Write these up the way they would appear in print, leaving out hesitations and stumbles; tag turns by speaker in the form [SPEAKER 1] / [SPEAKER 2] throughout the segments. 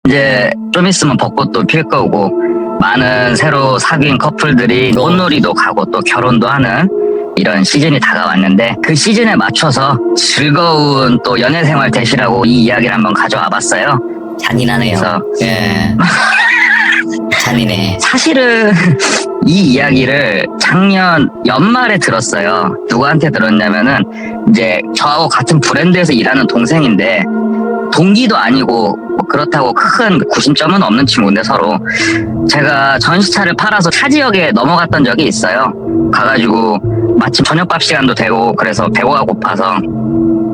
[SPEAKER 1] 이제 좀 있으면 벚꽃도 필 거고 많은 새로 사귄 커플들이 꽃놀이도 가고 또 결혼도 하는 이런 시즌이 다가왔는데 그 시즌에 맞춰서 즐거운 또 연애 생활 되시라고 이 이야기를 한번 가져와 봤어요.
[SPEAKER 2] 잔인하네요.
[SPEAKER 1] 그래서
[SPEAKER 2] 예. 잔인해.
[SPEAKER 1] 사실은 이 이야기를 작년 연말에 들었어요. 누구한테 들었냐면은 이제 저하고 같은 브랜드에서 일하는 동생인데 동기도 아니고 뭐 그렇다고 큰 구심점은 없는 친구인데 서로 제가 전시차를 팔아서 타 지역에 넘어갔던 적이 있어요. 가가지고 마침 저녁밥 시간도 되고 그래서 배고가 고파서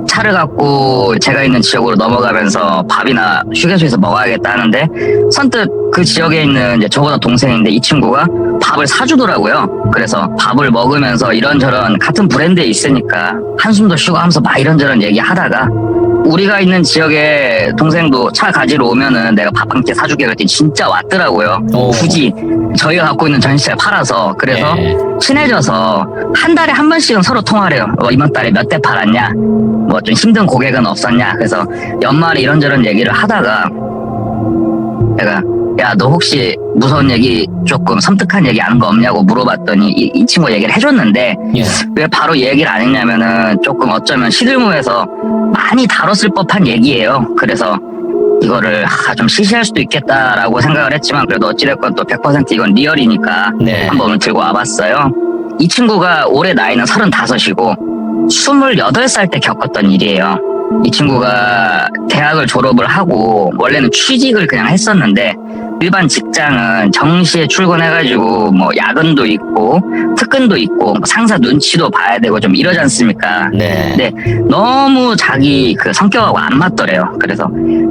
[SPEAKER 1] 차를 갖고 제가 있는 지역으로 넘어가면서 밥이나 휴게소에서 먹어야겠다 하는데 선뜻 그 지역에 있는 이제 저보다 동생인데 이 친구가 밥을 사주더라고요. 그래서 밥을 먹으면서 이런저런 같은 브랜드에 있으니까 한숨도 쉬고 하면서 막 이런저런 얘기하다가 우리가 있는 지역에 동생도 차 가지러 오면은 내가 밥 한 끼 사주게 그랬더니 진짜 왔더라고요. 굳이 저희가 갖고 있는 전시차를 팔아서 그래서 친해져서 한 달에 한 번씩은 서로 통화를 해요. 이번 달에 몇 대 팔았냐, 뭐 좀 힘든 고객은 없었냐. 그래서 연말에 이런저런 얘기를 하다가 내가 야, 너 혹시 무서운 얘기 조금 섬뜩한 얘기 아는 거 없냐고 물어봤더니 이 친구 얘기를 해줬는데 왜 바로 얘기를 안 했냐면은 조금 어쩌면 시들무에서 많이 다뤘을 법한 얘기예요. 그래서 이거를 좀 시시할 수도 있겠다라고 생각을 했지만 그래도 어찌됐건 또 100% 이건 리얼이니까 한번 들고 와봤어요. 이 친구가 올해 나이는 35이고 28살 때 겪었던 일이에요. 이 친구가 대학을 졸업을 하고 원래는 취직을 그냥 했었는데 일반 직장은 정시에 출근해가지고 뭐 야근도 있고 특근도 있고 상사 눈치도 봐야 되고 좀 이러지 않습니까? 근데 너무 자기 그 성격하고 안 맞더래요. 그래서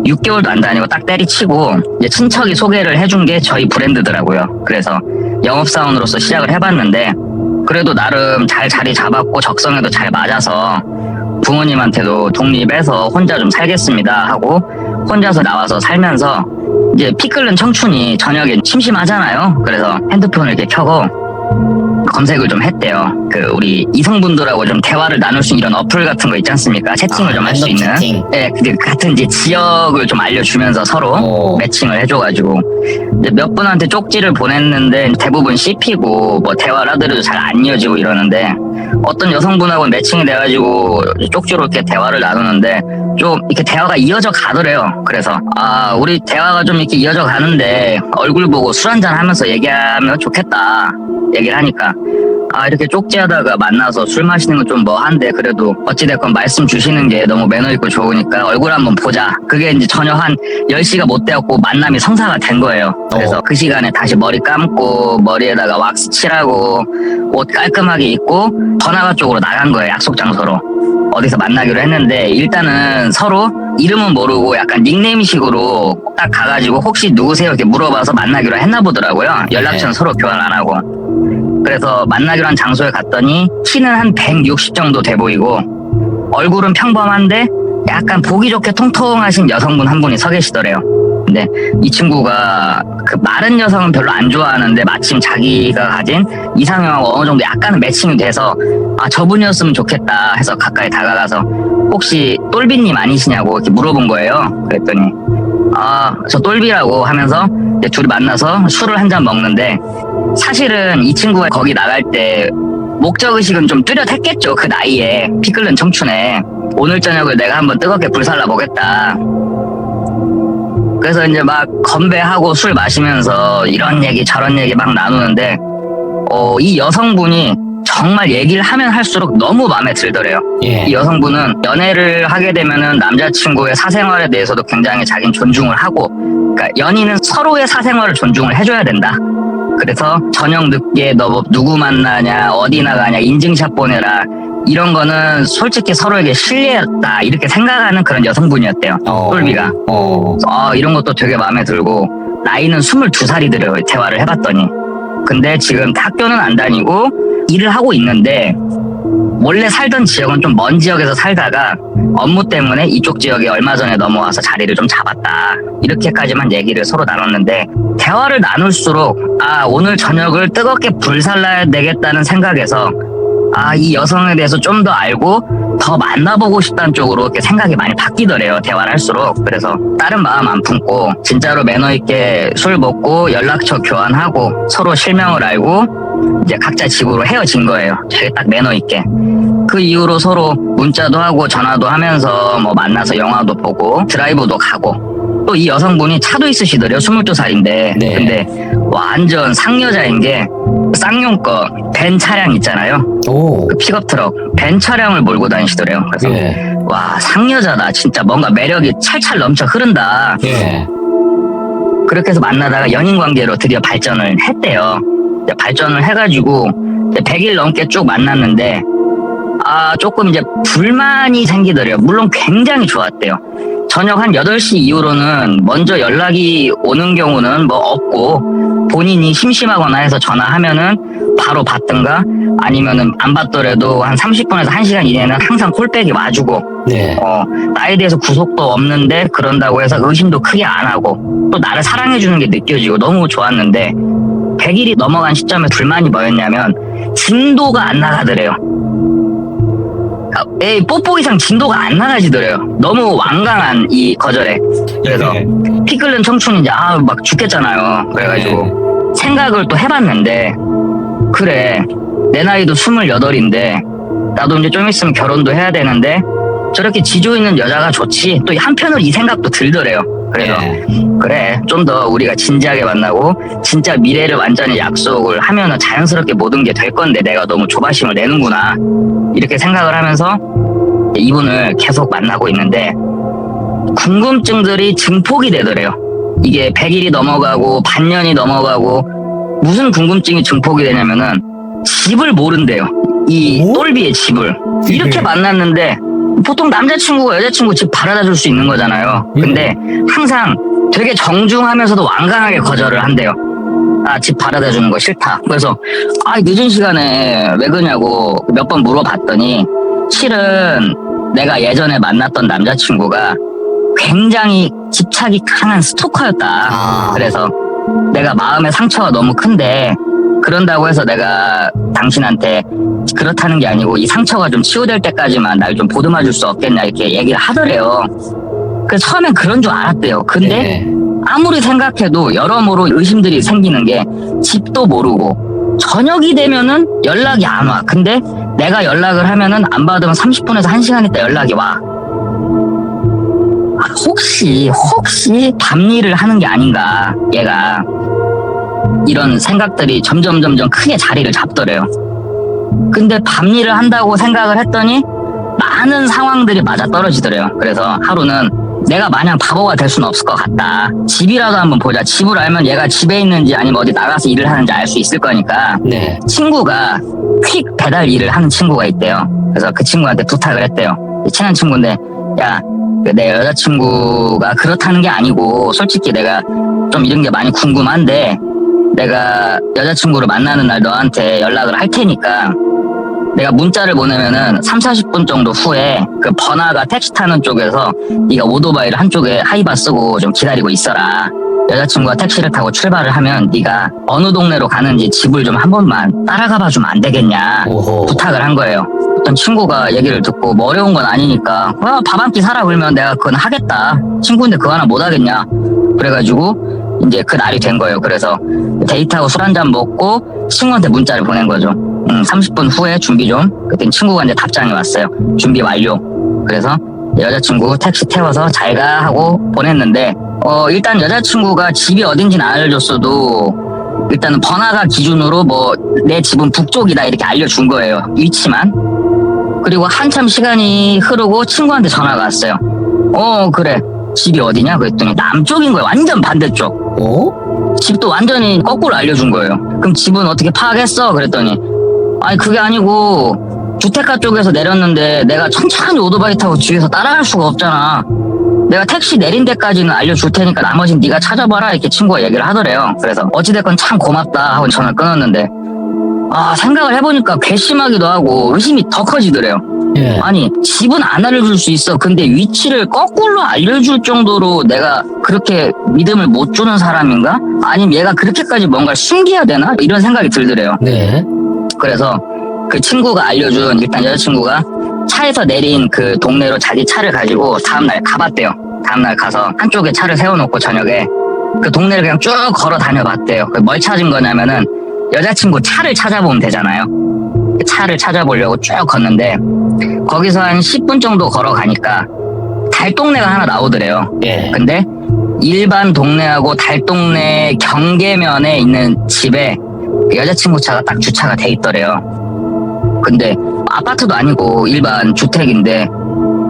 [SPEAKER 1] 6개월도 안 다니고 딱 때리치고 이제 친척이 소개를 해준 게 저희 브랜드더라고요. 그래서 영업사원으로서 시작을 해봤는데 그래도 나름 잘 자리 잡았고 적성에도 잘 맞아서 부모님한테도 독립해서 혼자 좀 살겠습니다 하고 혼자서 나와서 살면서 이제 피 끓는 청춘이 저녁에 심심하잖아요. 그래서 핸드폰을 이렇게 켜고 검색을 좀 했대요. 그 우리 이성분들하고 좀 대화를 나눌 수 있는 이런 어플 같은 거 있지 않습니까? 채팅을 좀 할 수 있는. 네, 근데 같은 이제 지역을 좀 알려주면서 서로 매칭을 해줘가지고 이제 몇 분한테 쪽지를 보냈는데 대부분 씹히고 뭐 대화를 하더라도 잘 안 이어지고 이러는데 어떤 여성분하고 매칭이 돼가지고 쪽지로 이렇게 대화를 나누는데 좀 이렇게 대화가 이어져 가더래요. 그래서 우리 대화가 좀 이렇게 이어져 가는데 얼굴 보고 술 한잔 하면서 얘기하면 좋겠다 얘기를 하니까 이렇게 쪽지하다가 만나서 술 마시는 건 좀 뭐한데 그래도 어찌됐건 말씀 주시는 게 너무 매너 있고 좋으니까 얼굴 한번 보자. 그게 이제 전혀 한 10시가 못 되었고 만남이 성사가 된 거예요. 그래서 그 시간에 다시 머리 감고 머리에다가 왁스 칠하고 옷 깔끔하게 입고 번화가 쪽으로 나간 거예요. 약속 장소로. 어디서 만나기로 했는데 일단은 서로 이름은 모르고 약간 닉네임식으로 딱 가가지고 혹시 누구세요 이렇게 물어봐서 만나기로 했나 보더라고요. 연락처는 서로 교환 안 하고. 그래서 만나기로 한 장소에 갔더니 키는 한 160 정도 돼 보이고 얼굴은 평범한데 약간 보기 좋게 통통하신 여성분 한 분이 서 계시더래요. 근데 이 친구가 그 마른 여성은 별로 안 좋아하는데 마침 자기가 가진 이상형하고 어느 정도 약간은 매칭이 돼서 저분이었으면 좋겠다 해서 가까이 다가가서 혹시 똘비님 아니시냐고 이렇게 물어본 거예요. 그랬더니 저 똘비라고 하면서 이제 둘이 만나서 술을 한 잔 먹는데 사실은 이 친구가 거기 나갈 때 목적의식은 좀 뚜렷했겠죠. 그 나이에 피 끓는 청춘에 오늘 저녁을 내가 한번 뜨겁게 불살라 보겠다. 그래서 이제 막 건배하고 술 마시면서 이런 얘기 저런 얘기 막 나누는데 이 여성분이 정말 얘기를 하면 할수록 너무 마음에 들더래요. 이 여성분은 연애를 하게 되면은 남자친구의 사생활에 대해서도 굉장히 자기는 존중을 하고 그러니까 연인은 서로의 사생활을 존중을 해줘야 된다. 그래서 저녁 늦게 너 누구 만나냐 어디 나가냐 인증샷 보내라 이런 거는 솔직히 서로에게 실례였다 이렇게 생각하는 그런 여성분이었대요. 똘비가. 이런 것도 되게 마음에 들고 나이는 22살이더래요. 대화를 해봤더니. 근데 지금 학교는 안 다니고 일을 하고 있는데 원래 살던 지역은 좀 먼 지역에서 살다가 업무 때문에 이쪽 지역에 얼마 전에 넘어와서 자리를 좀 잡았다. 이렇게까지만 얘기를 서로 나눴는데 대화를 나눌수록 오늘 저녁을 뜨겁게 불살라야 되겠다는 생각에서 이 여성에 대해서 좀 더 알고 더 만나보고 싶다는 쪽으로 이렇게 생각이 많이 바뀌더래요. 대화를 할수록. 그래서 다른 마음 안 품고 진짜로 매너 있게 술 먹고 연락처 교환하고 서로 실명을 알고 이제 각자 집으로 헤어진 거예요. 되게 딱 매너 있게. 그 이후로 서로 문자도 하고 전화도 하면서 뭐 만나서 영화도 보고 드라이브도 가고 또 이 여성분이 차도 있으시더래요. 22살인데.
[SPEAKER 2] 네.
[SPEAKER 1] 근데 완전 상여자인 게 쌍용거 벤 차량 있잖아요.
[SPEAKER 2] 오.
[SPEAKER 1] 그 픽업 트럭 벤 차량을 몰고 다니시더래요. 그래서
[SPEAKER 2] 예.
[SPEAKER 1] 와 상여자다. 진짜 뭔가 매력이 찰찰 넘쳐 흐른다.
[SPEAKER 2] 예.
[SPEAKER 1] 그렇게 해서 만나다가 연인 관계로 드디어 발전을 했대요. 이제 발전을 해가지고 이제 100일 넘게 쭉 만났는데 조금 이제 불만이 생기더래요. 물론 굉장히 좋았대요. 저녁 한 8시 이후로는 먼저 연락이 오는 경우는 뭐 없고 본인이 심심하거나 해서 전화하면은 바로 받든가 아니면은 안 받더라도 한 30분에서 1시간 이내는 항상 콜백이 와주고
[SPEAKER 2] 네.
[SPEAKER 1] 나에 대해서 구속도 없는데 그런다고 해서 의심도 크게 안 하고 또 나를 사랑해주는 게 느껴지고 너무 좋았는데 100일이 넘어간 시점에 불만이 뭐였냐면 진도가 안 나가더래요. 뽀뽀 이상 진도가 안 나가지더래요. 너무 완강한 이 거절에. 그래서 피 끓는 청춘이 이제 막 죽겠잖아요. 그래가지고 생각을 또 해봤는데 그래 내 나이도 28인데 나도 이제 좀 있으면 결혼도 해야 되는데 저렇게 지조 있는 여자가 좋지. 또 한편으로 이 생각도 들더래요. 그래서 그래 좀 더 우리가 진지하게 만나고 진짜 미래를 완전히 약속을 하면은 자연스럽게 모든 게 될 건데 내가 너무 조바심을 내는구나 이렇게 생각을 하면서 이분을 계속 만나고 있는데 궁금증들이 증폭이 되더래요. 이게 100일이 넘어가고 반년이 넘어가고 무슨 궁금증이 증폭이 되냐면은 집을 모른대요. 이 똘비의 집을 이렇게 만났는데 보통 남자친구가 여자친구 집 바라다 줄 수 있는 거잖아요. 근데 항상 되게 정중하면서도 완강하게 거절을 한대요. 집 바라다 주는 거 싫다. 그래서 늦은 시간에 왜 그러냐고 몇 번 물어봤더니 실은 내가 예전에 만났던 남자친구가 굉장히 집착이 강한 스토커였다. 그래서 내가 마음의 상처가 너무 큰데 그런다고 해서 내가 당신한테 그렇다는 게 아니고 이 상처가 좀 치유될 때까지만 날 좀 보듬어 줄 수 없겠냐 이렇게 얘기를 하더래요. 그래서 처음엔 그런 줄 알았대요. 근데 아무리 생각해도 여러모로 의심들이 생기는 게 집도 모르고 저녁이 되면은 연락이 안 와. 근데 내가 연락을 하면은 안 받으면 30분에서 1시간 있다 연락이 와. 혹시 밤일을 하는 게 아닌가 얘가 이런 생각들이 점점 크게 자리를 잡더래요. 근데 밤일을 한다고 생각을 했더니 많은 상황들이 맞아떨어지더래요. 그래서 하루는 내가 마냥 바보가 될 수는 없을 것 같다. 집이라도 한번 보자. 집을 알면 얘가 집에 있는지 아니면 어디 나가서 일을 하는지 알 수 있을 거니까 친구가 퀵 배달 일을 하는 친구가 있대요. 그래서 그 친구한테 부탁을 했대요. 친한 친구인데 야, 내 여자친구가 그렇다는 게 아니고 솔직히 내가 좀 이런 게 많이 궁금한데 내가 여자친구를 만나는 날 너한테 연락을 할 테니까 내가 문자를 보내면은 30-40분 정도 후에 그 번화가 택시 타는 쪽에서 네가 오토바이를 한쪽에 하이바 쓰고 좀 기다리고 있어라. 여자친구가 택시를 타고 출발을 하면 네가 어느 동네로 가는지 집을 좀 한 번만 따라가 봐주면 안 되겠냐 부탁을 한 거예요. 어떤 친구가 얘기를 듣고 뭐 어려운 건 아니니까 밥 한 끼 사라 그러면 내가 그건 하겠다. 친구인데 그거 하나 못 하겠냐. 그래가지고 이제 그 날이 된 거예요. 그래서 데이트하고 술 한잔 먹고 친구한테 문자를 보낸 거죠. 30분 후에 준비 좀. 그때 친구가 이제 답장이 왔어요. 준비 완료. 그래서 여자친구 택시 태워서 잘 가 하고 보냈는데 일단 여자친구가 집이 어딘지는 알려줬어도 일단은 번화가 기준으로 뭐 내 집은 북쪽이다 이렇게 알려준 거예요. 위치만. 그리고 한참 시간이 흐르고 친구한테 전화가 왔어요. 그래. 집이 어디냐? 그랬더니 남쪽인 거예요. 완전 반대쪽. 집도 완전히 거꾸로 알려준 거예요. 그럼 집은 어떻게 파악했어? 그랬더니 아니 그게 아니고 주택가 쪽에서 내렸는데 내가 천천히 오토바이 타고 뒤에서 따라갈 수가 없잖아. 내가 택시 내린 데까지는 알려줄 테니까 나머지는 네가 찾아봐라 이렇게 친구가 얘기를 하더래요. 그래서 어찌됐건 참 고맙다 하고 전화를 끊었는데 생각을 해보니까 괘씸하기도 하고 의심이 더 커지더래요. 아니 집은 안 알려줄 수 있어. 근데 위치를 거꾸로 알려줄 정도로 내가 그렇게 믿음을 못 주는 사람인가? 아니면 얘가 그렇게까지 뭔가를 숨겨야 되나? 이런 생각이 들더래요. 그래서 그 친구가 알려준 일단 여자친구가 차에서 내린 그 동네로 자기 차를 가지고 다음날 가봤대요. 다음날 가서 한쪽에 차를 세워놓고 저녁에 그 동네를 그냥 쭉 걸어 다녀봤대요. 뭘 찾은 거냐면은 여자친구 차를 찾아보면 되잖아요. 그 차를 찾아보려고 쭉 걷는데 거기서 한 10분 정도 걸어가니까 달동네가 하나 나오더래요.
[SPEAKER 2] 예.
[SPEAKER 1] 근데 일반 동네하고 달동네 경계면에 있는 집에 그 여자친구 차가 딱 주차가 돼 있더래요. 근데 아파트도 아니고 일반 주택인데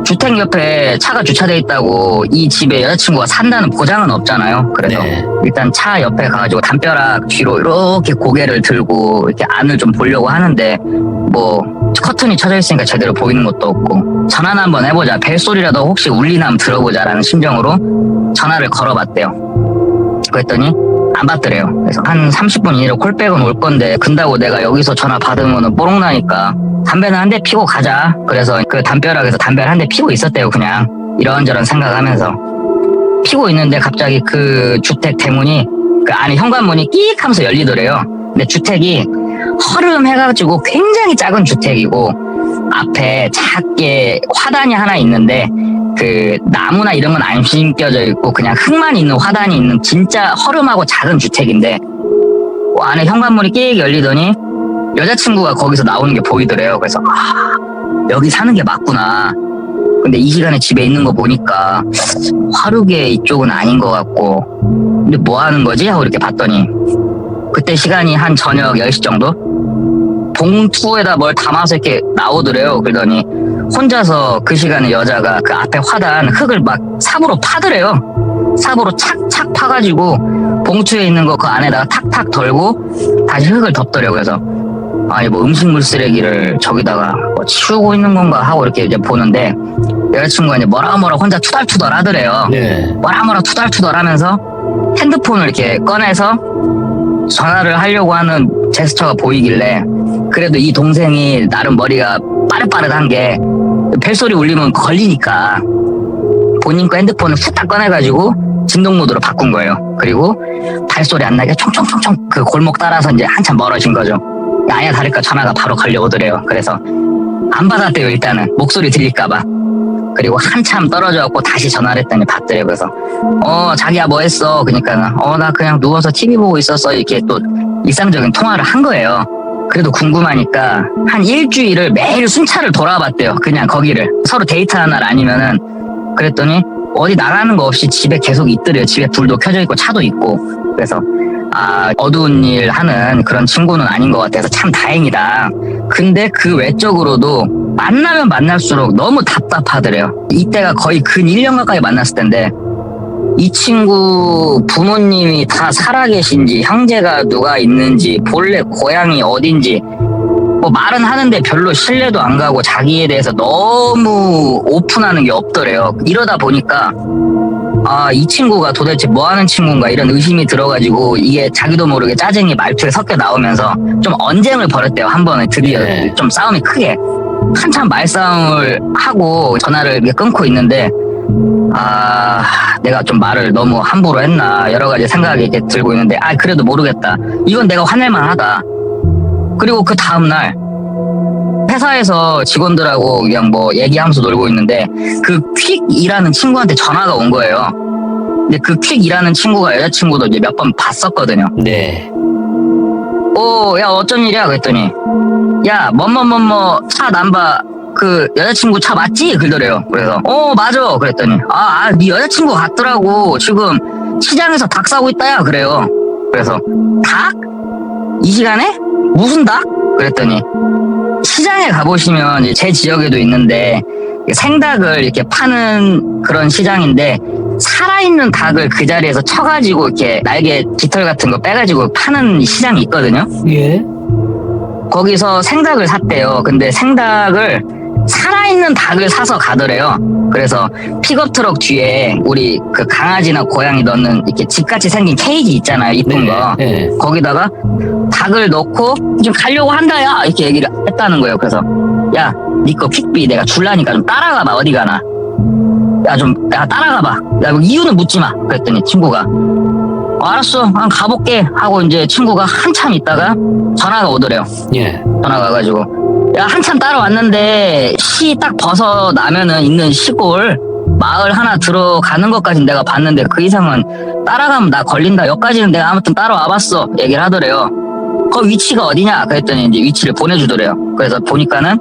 [SPEAKER 1] 주택 옆에 차가 주차돼 있다고 이 집에 여자친구가 산다는 보장은 없잖아요. 그래서
[SPEAKER 2] 네.
[SPEAKER 1] 일단 차 옆에 가가지고 담벼락 뒤로 이렇게 고개를 들고 이렇게 안을 좀 보려고 하는데 뭐 커튼이 쳐져 있으니까 제대로 보이는 것도 없고 전화나 한번 해보자, 벨소리라도 혹시 울리나 한번 들어보자라는 심정으로 전화를 걸어봤대요. 그랬더니 안 받더래요. 그래서 한 30분 이내로 콜백은 올 건데 근다고 내가 여기서 전화 받으면 뽀록 나니까 담배는 한 대 피고 가자. 그래서 그 담벼락에서 담배를 한 대 피고 있었대요. 그냥 이런저런 생각하면서 피고 있는데 갑자기 그 주택 대문이 그 안에 현관문이 끼익 하면서 열리더래요. 근데 주택이 허름해가지고 굉장히 작은 주택이고 앞에 작게 화단이 하나 있는데 그 나무나 이런 건 안 심겨져 있고 그냥 흙만 있는 화단이 있는 진짜 허름하고 작은 주택인데 안에 현관문이 끼익 열리더니 여자친구가 거기서 나오는 게 보이더래요. 그래서 여기 사는 게 맞구나. 근데 이 시간에 집에 있는 거 보니까 화루계 이쪽은 아닌 것 같고 근데 뭐 하는 거지? 하고 이렇게 봤더니 그때 시간이 한 저녁 10시 정도? 봉투에다 뭘 담아서 이렇게 나오더래요. 그러더니 혼자서 그 시간에 여자가 그 앞에 화단 흙을 막 삽으로 파더래요. 삽으로 착착 파가지고 봉투에 있는 거 그 안에다가 탁탁 덜고 다시 흙을 덮더래요. 그래서 아니 뭐 음식물 쓰레기를 저기다가 뭐 치우고 있는 건가 하고 이렇게 이제 보는데 여자친구가 이제 뭐라 혼자 투덜투덜 하더래요.
[SPEAKER 2] 네.
[SPEAKER 1] 뭐라 투덜투덜 하면서 핸드폰을 이렇게 꺼내서 전화를 하려고 하는 제스처가 보이길래 그래도 이 동생이 나름 머리가 빠릇빠릇한 게 벨소리 울리면 걸리니까 본인 거 핸드폰을 후딱 꺼내가지고 진동 모드로 바꾼 거예요. 그리고 발소리 안 나게 총총총총 그 골목 따라서 이제 한참 멀어진 거죠. 아니야 다를까 전화가 바로 걸려오더래요. 그래서 안 받았대요. 일단은 목소리 들릴까봐. 그리고 한참 떨어져갖고 다시 전화를 했더니 받더래요. 그래서 자기야 뭐 했어? 그러니까 나 그냥 누워서 TV 보고 있었어. 이렇게 또 일상적인 통화를 한 거예요. 그래도 궁금하니까 한 일주일을 매일 순찰을 돌아봤대요. 그냥 거기를 서로 데이트하는 날 아니면은. 그랬더니 어디 나가는 거 없이 집에 계속 있더래요. 집에 불도 켜져 있고 차도 있고. 그래서 어두운 일 하는 그런 친구는 아닌 것 같아서 참 다행이다. 근데 그 외적으로도 만나면 만날수록 너무 답답하더래요. 이때가 거의 근 1년 가까이 만났을 텐데 이 친구 부모님이 다 살아계신지 형제가 누가 있는지 본래 고향이 어딘지 뭐 말은 하는데 별로 신뢰도 안 가고 자기에 대해서 너무 오픈하는 게 없더래요. 이러다 보니까 이 친구가 도대체 뭐 하는 친구인가 이런 의심이 들어가지고 이게 자기도 모르게 짜증이 말투에 섞여 나오면서 좀 언쟁을 벌였대요. 한 번에 드디어
[SPEAKER 2] 네.
[SPEAKER 1] 좀 싸움이 크게 한참 말싸움을 하고 전화를 이렇게 끊고 있는데 내가 좀 말을 너무 함부로 했나 여러 가지 생각이 이렇게 들고 있는데 그래도 모르겠다. 이건 내가 화낼만 하다. 그리고 그 다음날 회사에서 직원들하고 그냥 뭐 얘기하면서 놀고 있는데 그 퀵이라는 친구한테 전화가 온 거예요. 근데 그 퀵이라는 친구가 여자친구도 이제 몇 번 봤었거든요.
[SPEAKER 2] 네.
[SPEAKER 1] 야 어쩐 일이야? 그랬더니 야 뭐뭐뭐뭐 차 남바 그 여자친구 차 맞지? 그러더래요. 그래서 맞아. 그랬더니 네 여자친구 같더라고. 지금 시장에서 닭 사고 있다야. 그래요. 그래서 닭? 이 시간에? 무슨 닭? 그랬더니 시장에 가보시면 이제 제 지역에도 있는데 생닭을 이렇게 파는 그런 시장인데 살아있는 닭을 그 자리에서 쳐가지고 이렇게 날개 깃털 같은 거 빼가지고 파는 시장이 있거든요.
[SPEAKER 2] 예.
[SPEAKER 1] 거기서 생닭을 샀대요. 근데 생닭을 살아있는 닭을 사서 가더래요. 그래서 픽업 트럭 뒤에 우리 그 강아지나 고양이 넣는 이렇게 집같이 생긴 케이지 있잖아요. 이쁜 거.
[SPEAKER 2] 네.
[SPEAKER 1] 거기다가 닭을 넣고 좀 가려고 한다야 이렇게 얘기를 했다는 거예요. 그래서 야, 니 거 퀵비 내가 줄라니까 좀 따라가봐. 어디 가나. 야 따라가봐. 야 이유는 묻지 마. 그랬더니 친구가 알았어, 한 가볼게 하고 이제 친구가 한참 있다가 전화가 오더래요.
[SPEAKER 2] 예.
[SPEAKER 1] 전화가 와가지고 야, 한참 따라왔는데 시 딱 벗어나면은 있는 시골 마을 하나 들어가는 것까지 내가 봤는데 그 이상은 따라가면 나 걸린다. 여기까지는 내가 아무튼 따라와봤어. 얘기를 하더래요. 그 위치가 어디냐? 그랬더니 이제 위치를 보내주더래요. 그래서 보니까는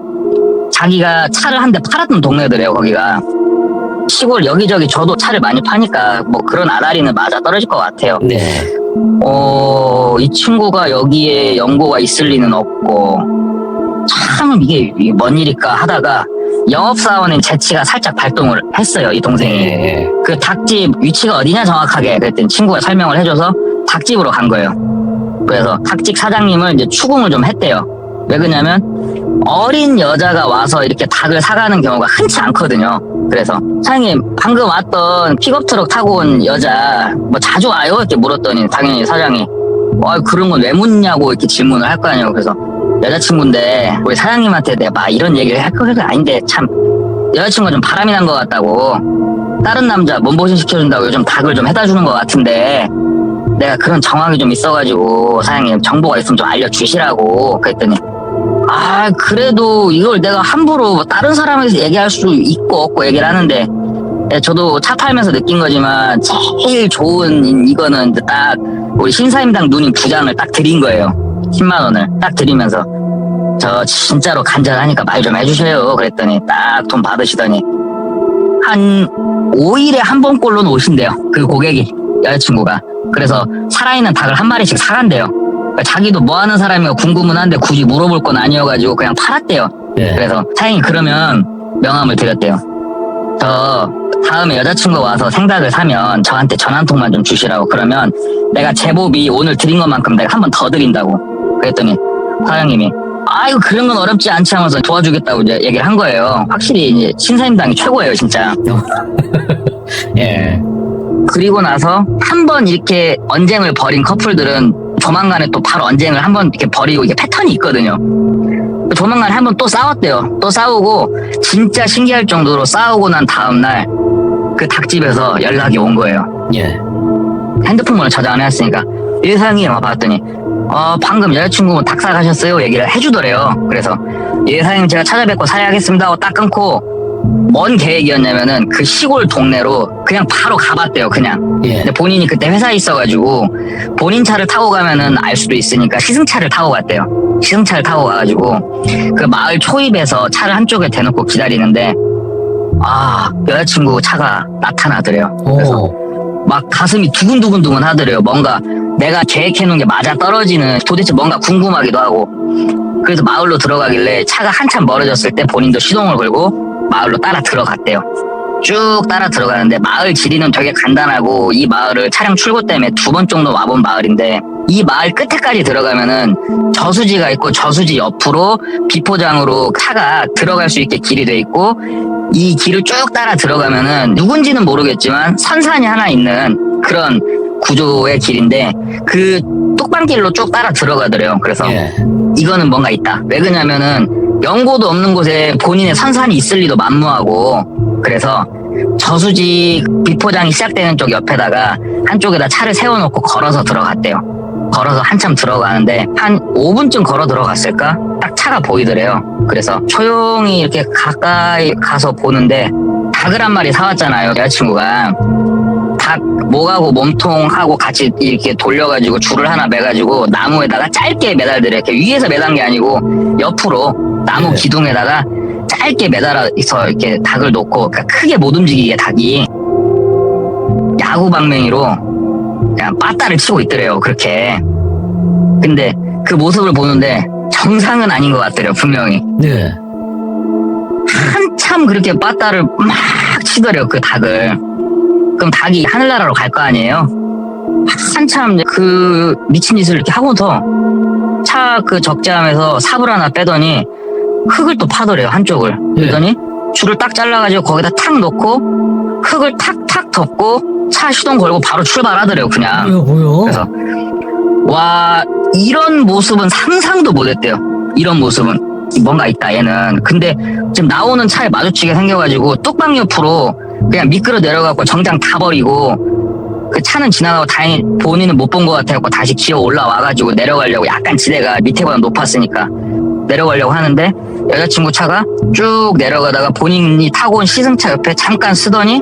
[SPEAKER 1] 자기가 차를 한 대 팔았던 동네더래요. 거기가 시골 여기저기 저도 차를 많이 파니까 뭐 그런 아다리는 맞아 떨어질 것 같아요.
[SPEAKER 2] 네.
[SPEAKER 1] 이 친구가 여기에 연고가 있을 리는 없고 참 이게 뭔 일일까 하다가 영업사원인 재치가 살짝 발동을 했어요. 이 동생이.
[SPEAKER 2] 네.
[SPEAKER 1] 그 닭집 위치가 어디냐 정확하게 그랬더니 친구가 설명을 해줘서 닭집으로 간 거예요. 그래서 닭집 사장님을 이제 추궁을 좀 했대요. 왜 그러냐면 어린 여자가 와서 이렇게 닭을 사가는 경우가 흔치 않거든요. 그래서 사장님 방금 왔던 픽업트럭 타고 온 여자 뭐 자주 와요? 이렇게 물었더니 당연히 사장이 그런 건 왜 묻냐고 이렇게 질문을 할 거 아니에요. 그래서 여자친구인데 우리 사장님한테 내가 막 이런 얘기를 할 거가 아닌데 참 여자친구가 좀 바람이 난 것 같다고 다른 남자 몸보신 시켜준다고 요즘 닭을 좀 해다 주는 것 같은데 내가 그런 정황이 좀 있어가지고 사장님 정보가 있으면 좀 알려주시라고 그랬더니 그래도 이걸 내가 함부로 뭐 다른 사람에서 얘기할 수 있고 없고 얘기를 하는데 저도 차 타면서 느낀 거지만 제일 좋은 이거는 이제 딱 우리 신사임당 누님 2장을 딱 드린 거예요. 10만 원을 딱 드리면서 저 진짜로 간절하니까 말 좀 해주세요. 그랬더니 딱 돈 받으시더니 한 5일에 한 번꼴로는 오신대요. 그 고객이 여자친구가. 그래서 살아있는 닭을 한 마리씩 사간대요. 그러니까 자기도 뭐 하는 사람이고 궁금은 한데 굳이 물어볼 건 아니어가지고 그냥 팔았대요.
[SPEAKER 2] 네.
[SPEAKER 1] 그래서 사장님 그러면 명함을 드렸대요. 저 다음에 여자친구 와서 생닭을 사면 저한테 전화 한 통만 좀 주시라고. 그러면 내가 제법이 오늘 드린 것만큼 내가 한 번 더 드린다고. 그랬더니 사장님이 이거 그런 건 어렵지 않지 하면서 도와주겠다고 이제 얘기를 한 거예요. 확실히 이제 신사임당이 최고예요, 진짜.
[SPEAKER 2] 예.
[SPEAKER 1] 그리고 나서 한 번 이렇게 언쟁을 벌인 커플들은 조만간에 또 바로 언쟁을 한 번 이렇게 벌이고 이게 패턴이 있거든요. 조만간에 한 번 또 싸웠대요. 또 싸우고 진짜 신기할 정도로 싸우고 난 다음날 그 닭집에서 연락이 온 거예요.
[SPEAKER 2] 예.
[SPEAKER 1] 핸드폰번호 저장을 해놨으니까 사장님 봤더니 방금 여자친구 닭 사가셨어요? 얘기를 해주더래요. 그래서 사장님 제가 찾아뵙고 사야겠습니다 하고 딱 끊고 뭔 계획이었냐면은 그 시골 동네로 그냥 바로 가봤대요. 그냥.
[SPEAKER 2] 예.
[SPEAKER 1] 근데 본인이 그때 회사에 있어가지고 본인 차를 타고 가면은 알 수도 있으니까 시승차를 타고 갔대요. 시승차를 타고 가가지고 그 마을 초입에서 차를 한쪽에 대놓고 기다리는데 여자친구 차가 나타나더래요. 그래서 막 가슴이 두근두근두근 하더래요. 뭔가 내가 계획해놓은 게 맞아 떨어지는 도대체 뭔가 궁금하기도 하고. 그래서 마을로 들어가길래 차가 한참 멀어졌을 때 본인도 시동을 걸고 마을로 따라 들어갔대요. 쭉 따라 들어가는데 마을 지리는 되게 간단하고 이 마을을 차량 출고 때문에 2번 정도 와본 마을인데 이 마을 끝에까지 들어가면은 저수지가 있고 저수지 옆으로 비포장으로 차가 들어갈 수 있게 길이 돼 있고 이 길을 쭉 따라 들어가면은 누군지는 모르겠지만 선산이 하나 있는 그런 구조의 길인데 그 뚝방길로 쭉 따라 들어가더래요. 그래서 이거는 뭔가 있다. 왜 그러냐면은 연고도 없는 곳에 본인의 선산이 있을 리도 만무하고 그래서 저수지 비포장이 시작되는 쪽 옆에다가 한쪽에다 차를 세워놓고 걸어서 들어갔대요. 걸어서 한참 들어가는데 한 5분쯤 걸어 들어갔을까? 딱 차가 보이더래요. 그래서 조용히 이렇게 가까이 가서 보는데 닭을 한 마리 사왔잖아요. 여자친구가. 닭 목하고 몸통하고 같이 이렇게 돌려가지고 줄을 하나 매가지고 나무에다가 짧게 매달더래요. 이렇게 위에서 매단 게 아니고 옆으로 나무 기둥에다가 짧게 매달아서 이렇게 닭을 놓고 그러니까 크게 못 움직이게 닭이 야구방맹이로 그냥 빠따를 치고 있더래요. 그렇게. 근데 그 모습을 보는데 정상은 아닌 것 같더래요. 분명히.
[SPEAKER 2] 네.
[SPEAKER 1] 한참 그렇게 빠따를 막 치더래요. 그 닭을. 그럼 닭이 하늘나라로 갈 거 아니에요? 한참 그 미친 짓을 이렇게 하고서 차 그 적재함에서 삽을 하나 빼더니 흙을 또 파더래요. 한쪽을. 그러더니 줄을 딱 잘라가지고 거기다 탁 놓고 흙을 탁탁 덮고 차 시동 걸고 바로 출발하더래요. 그냥.
[SPEAKER 2] 뭐요?
[SPEAKER 1] 그래서 와 이런 모습은 상상도 못했대요. 이런 모습은 뭔가 있다 얘는. 근데 지금 나오는 차에 마주치게 생겨가지고 뚝방 옆으로 그냥 미끄러 내려가고 정장 다 버리고 그 차는 지나가고 다행히 본인은 못 본 것 같아갖고 다시 기어 올라와가지고 내려가려고 약간 지대가 밑에보다 높았으니까 내려가려고 하는데 여자친구 차가 쭉 내려가다가 본인이 타고 온 시승차 옆에 잠깐 쓰더니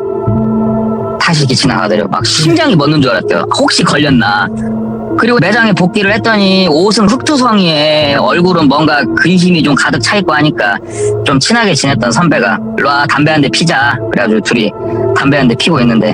[SPEAKER 1] 다시 이렇게 지나가더래요. 막 심장이 멎는 줄 알았대요. 혹시 걸렸나. 그리고 매장에 복귀를 했더니 옷은 흑투성이에 얼굴은 뭔가 근심이 좀 가득 차 있고 하니까 좀 친하게 지냈던 선배가 일로 와 담배 한 대 피자. 그래가지고 둘이 담배 한 대 피고 있는데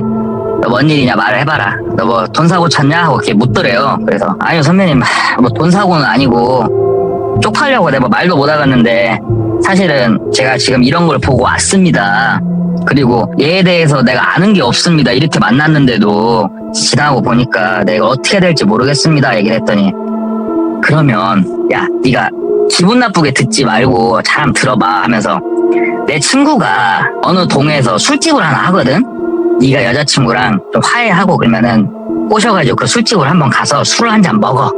[SPEAKER 1] 너 뭔 일이냐 말을 해봐라. 너 뭐 돈 사고 쳤냐? 하고 이렇게 묻더래요. 그래서 아니요 선배님 뭐 돈 사고는 아니고 쪽팔려고 내가 뭐 말도 못 하겠는데 사실은 제가 지금 이런 걸 보고 왔습니다. 그리고 얘에 대해서 내가 아는 게 없습니다. 이렇게 만났는데도 지나고 보니까 내가 어떻게 될지 모르겠습니다. 얘기를 했더니 그러면 야 네가 기분 나쁘게 듣지 말고 잘 한번 들어봐 하면서 내 친구가 어느 동에서 술집을 하나 하거든. 네가 여자친구랑 좀 화해하고 그러면은 꼬셔가지고 그 술집을 한번 가서 술 한 잔 먹어.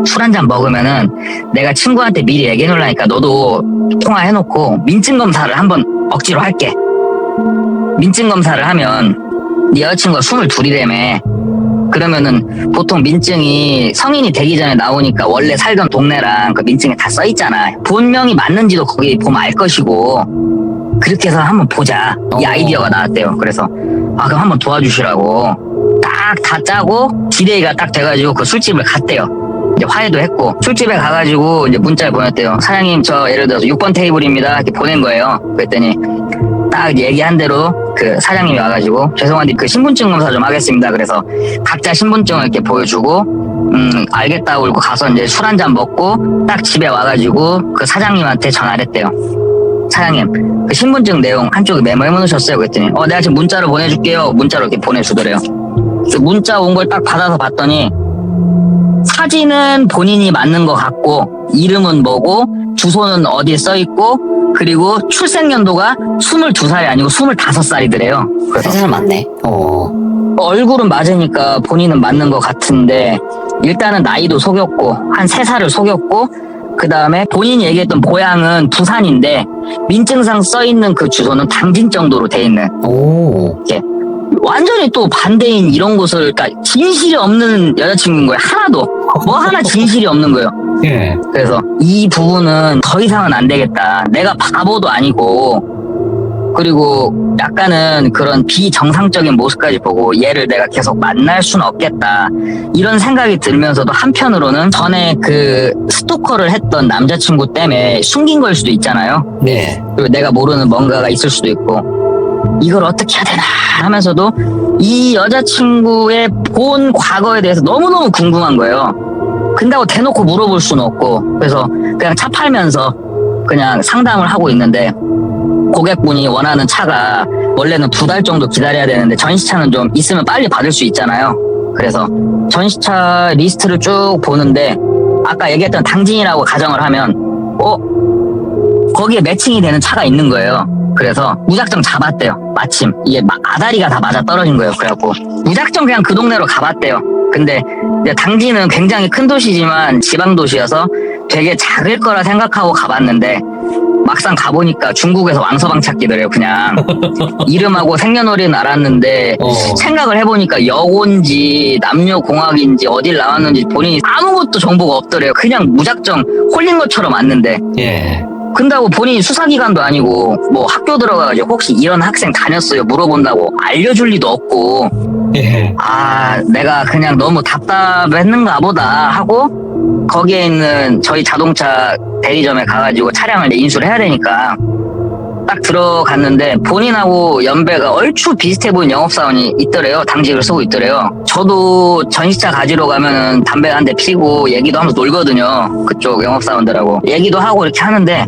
[SPEAKER 1] 술 한 잔 먹으면은 내가 친구한테 미리 얘기해 놓으려니까 너도 통화해놓고 민증 검사를 한번 억지로 할게. 민증 검사를 하면 네 여자친구가 22이라며. 그러면은 보통 민증이 성인이 되기 전에 나오니까 원래 살던 동네랑 그 민증에 다 써있잖아. 본명이 맞는지도 거기 보면 알 것이고. 그렇게 해서 한번 보자. 이 아이디어가 나왔대요. 그래서 아 그럼 한번 도와주시라고 딱 다 짜고 디데이가 딱 돼가지고 그 술집을 갔대요. 이제 화해도 했고 술집에 가가지고 이제 문자를 보냈대요. 사장님 저 예를 들어서 6번 테이블입니다. 이렇게 보낸 거예요. 그랬더니 딱 얘기한 대로 그 사장님이 와가지고 죄송한데 그 신분증 검사 좀 하겠습니다. 그래서 각자 신분증을 이렇게 보여주고 알겠다고 그러고 가서 이제 술 한 잔 먹고 딱 집에 와가지고 그 사장님한테 전화를 했대요. 사장님 그 신분증 내용 한쪽에 메모해 놓으셨어요. 그랬더니 내가 지금 문자로 보내줄게요. 문자로 이렇게 보내주더래요. 그 문자 온 걸 딱 받아서 봤더니 사진은 본인이 맞는 것 같고 이름은 뭐고 주소는 어디에 써있고 그리고 출생연도가 22살이 아니고 25살이더래요. 그래서
[SPEAKER 2] 3살 맞네.
[SPEAKER 1] 얼굴은 맞으니까 본인은 맞는 것 같은데 일단은 나이도 속였고 한 3살을 속였고 그 다음에 본인이 얘기했던 고향은 부산인데 민증상 써있는 그 주소는 당진 정도로 돼 있는 이렇게 완전히 또 반대인 이런 곳을 그러니까 진실이 없는 여자친구인 거예요. 하나도 뭐 하나 진실이 없는 거예요.
[SPEAKER 2] 예.
[SPEAKER 1] 그래서 이 부분은 더 이상은 안 되겠다. 내가 바보도 아니고 그리고 약간은 그런 비정상적인 모습까지 보고 얘를 내가 계속 만날 수는 없겠다. 이런 생각이 들면서도 한편으로는 전에 그 스토커를 했던 남자친구 때문에 숨긴 걸 수도 있잖아요.
[SPEAKER 2] 네.
[SPEAKER 1] 그리고 내가 모르는 뭔가가 있을 수도 있고 이걸 어떻게 해야 되나 하면서도 이 여자친구의 본 과거에 대해서 너무너무 궁금한 거예요. 근다고 대놓고 물어볼 수는 없고 그래서 그냥 차 팔면서 그냥 상담을 하고 있는데 고객분이 원하는 차가 원래는 2달 정도 기다려야 되는데 전시차는 좀 있으면 빨리 받을 수 있잖아요. 그래서 전시차 리스트를 쭉 보는데 아까 얘기했던 당진이라고 가정을 하면 거기에 매칭이 되는 차가 있는 거예요. 그래서 무작정 잡았대요. 마침 이게 아다리가 다 맞아 떨어진 거예요. 그래갖고 무작정 그냥 그 동네로 가봤대요. 근데 이제 당진은 굉장히 큰 도시지만 지방 도시여서 되게 작을 거라 생각하고 가봤는데 막상 가보니까 중국에서 왕서방찾기더래요. 그냥 이름하고 생년월일은 알았는데 생각을 해보니까 여고인지 남녀공학인지 어딜 나왔는지 본인이 아무것도 정보가 없더래요. 그냥 무작정 홀린 것처럼 왔는데
[SPEAKER 2] 예.
[SPEAKER 1] 근다고 본인이 수사기관도 아니고 뭐 학교 들어가가지고 혹시 이런 학생 다녔어요 물어본다고 알려줄 리도 없고
[SPEAKER 2] 예.
[SPEAKER 1] 아 내가 그냥 너무 답답했는가 보다 하고 거기에 있는 저희 자동차 대리점에 가가지고 차량을 인수를 해야 되니까 딱 들어갔는데 본인하고 연배가 얼추 비슷해 보이는 영업사원이 있더래요. 당직을 쓰고 있더래요. 저도 전시차 가지러 가면은 담배 한 대 피고 얘기도 하면서 놀거든요. 그쪽 영업사원들하고 얘기도 하고 이렇게 하는데